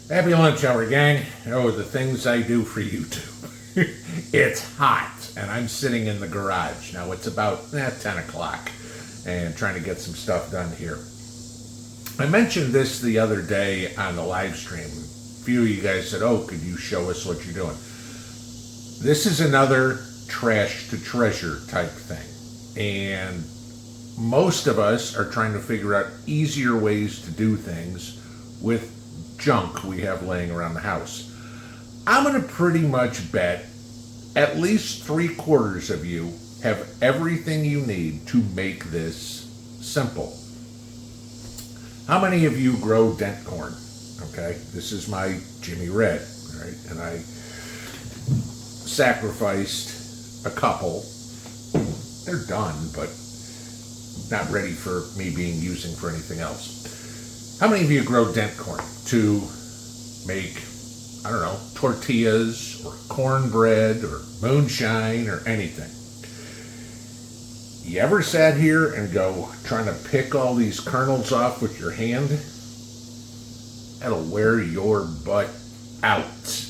Happy lunch hour, gang. Oh, the things I do for YouTube. It's hot, and I'm sitting in the garage. Now, it's about 10 o'clock, and trying to get some stuff done here. I mentioned this the other day on the live stream. A few of you guys said, oh, could you show us what you're doing? This is another trash to treasure type thing. And most of us are trying to figure out easier ways to do things with junk we have laying around the house. I'm going to pretty much bet at least 3/4 of you have everything you need to make this simple. How many of you grow dent corn? Okay, this is my Jimmy Red, right? And I sacrificed a couple. They're done, but not ready for me using for anything else. How many of you grow dent corn to make, I don't know, tortillas or cornbread or moonshine or anything? You ever sat here and go trying to pick all these kernels off with your hand? That'll wear your butt out.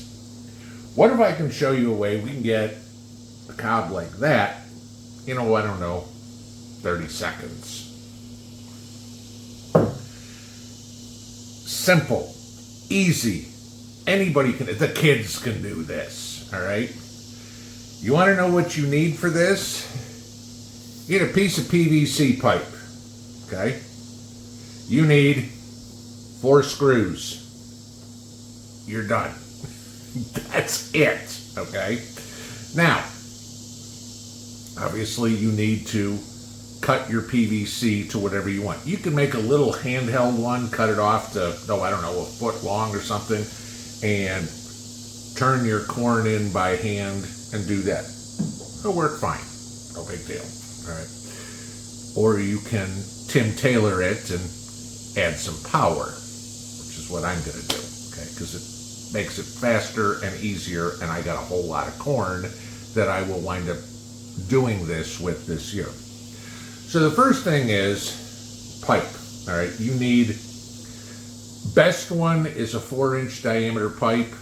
What if I can show you a way we can get a cob like that, I don't know, 30 seconds. Simple, easy, anybody can, the kids can do this, all right? You want to know what you need for this? You need a piece of PVC pipe, okay? You need 4 screws. You're done. That's it, okay? Now, obviously you need to cut your PVC to whatever you want. You can make a little handheld one, cut it off to, a foot long or something, and turn your corn in by hand and do that. It'll work fine. No big deal. All right. Or you can Tim Taylor it and add some power, which is what I'm going to do, okay? Because it makes it faster and easier, and I got a whole lot of corn that I will wind up doing this with this year. So the first thing is pipe, all right? You need, best one is a 4-inch diameter pipe,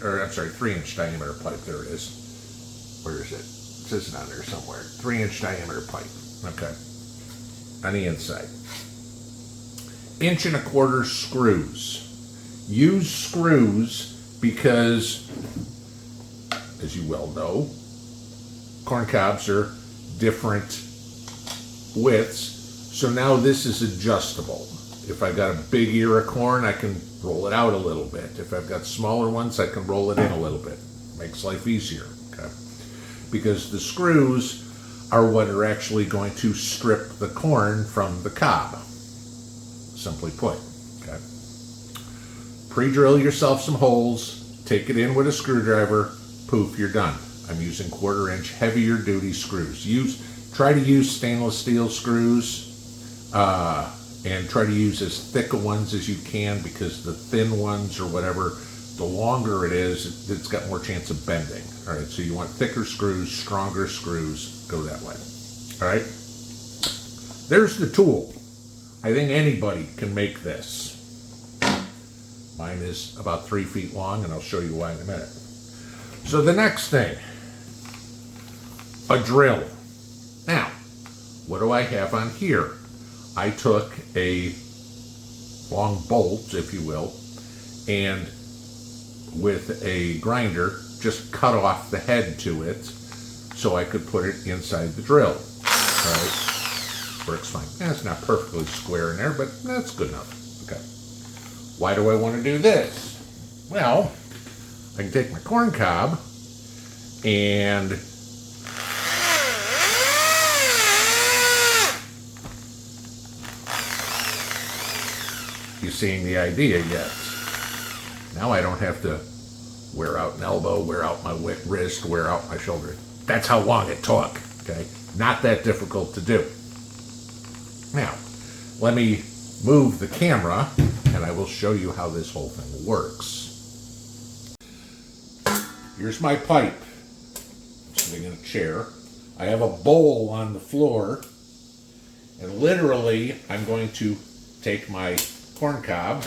or I'm sorry, 3-inch diameter pipe, there it is. Where is it? It says it on there somewhere. 3-inch diameter pipe, okay, on the inside. 1.25-inch screws. Use screws because, as you well know, corn cobs are different widths, so now this is adjustable. If I've got a big ear of corn, I can roll it out a little bit. If I've got smaller ones, I can roll it in a little bit. Makes life easier, okay? Because the screws are what are actually going to strip the corn from the cob, simply put, okay? Pre-drill yourself some holes, take it in with a screwdriver, poof, you're done. I'm using 1/4-inch heavier duty screws. Try to use stainless steel screws, and try to use as thick ones as you can, because the thin ones or whatever, the longer it is, it's got more chance of bending. All right, so you want thicker screws, stronger screws, go that way. All right, there's the tool. I think anybody can make this. Mine is about 3 feet long, and I'll show you why in a minute. So the next thing, a drill. Now, what do I have on here? I took a long bolt, if you will, and with a grinder, just cut off the head to it so I could put it inside the drill. All right, works fine. Yeah, it's not perfectly square in there, but that's good enough. Okay. Why do I want to do this? Well, I can take my corn cob and you seeing the idea yet? Now I don't have to wear out an elbow, wear out my wrist, wear out my shoulder. That's how long it took, okay? Not that difficult to do. Now, let me move the camera and I will show you how this whole thing works. Here's my pipe. I'm sitting in a chair. I have a bowl on the floor, and literally I'm going to take my corn cob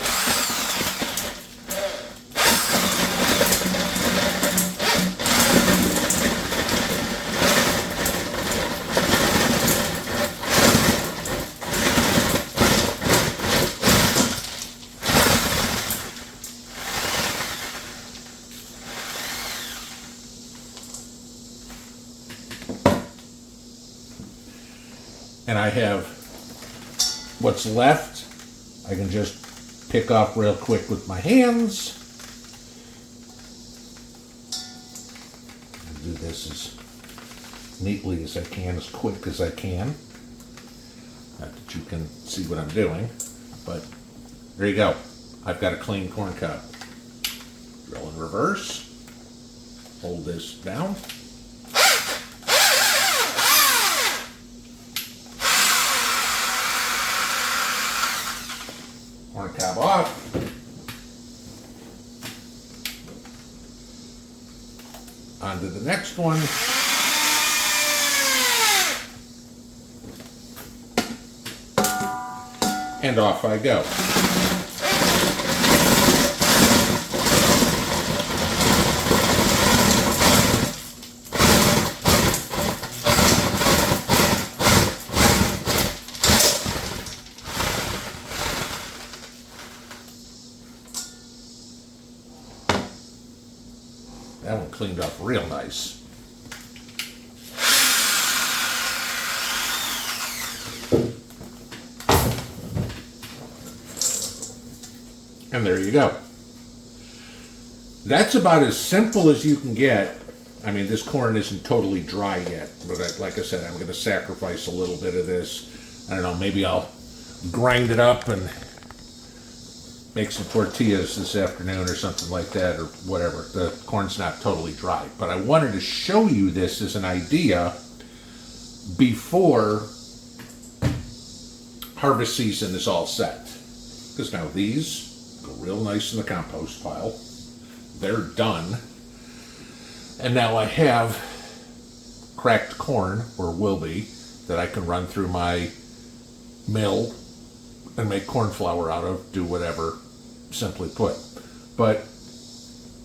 and I have what's left, I can just pick off real quick with my hands. I'll do this as neatly as I can, as quick as I can. Not that you can see what I'm doing, but there you go. I've got a clean corn cob. Drill in reverse. Hold this down. Corn cob off. On to the next one. And off I go. That one cleaned up real nice. And there you go. That's about as simple as you can get. I mean, this corn isn't totally dry yet, but like I said, I'm going to sacrifice a little bit of this. I don't know, maybe I'll grind it up and make some tortillas this afternoon or something like that, or whatever. The corn's not totally dry, but I wanted to show you this as an idea before harvest season is all set. Because now these go real nice in the compost pile. They're done. And now I have cracked corn, or will be, that I can run through my mill and make corn flour out of, do whatever, simply put. But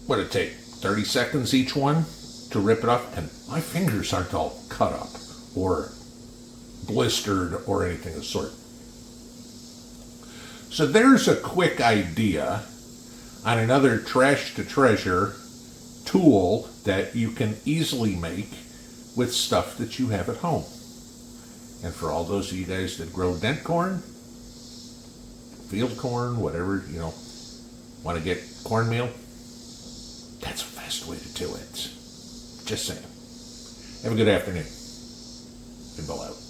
what did it take? 30 seconds each one to rip it off? And my fingers aren't all cut up or blistered or anything of the sort. So there's a quick idea on another trash to treasure tool that you can easily make with stuff that you have at home. And for all those of you guys that grow dent corn, field corn, whatever, you know, want to get cornmeal, that's a fast way to do it. Just saying. Have a good afternoon. Pinball out.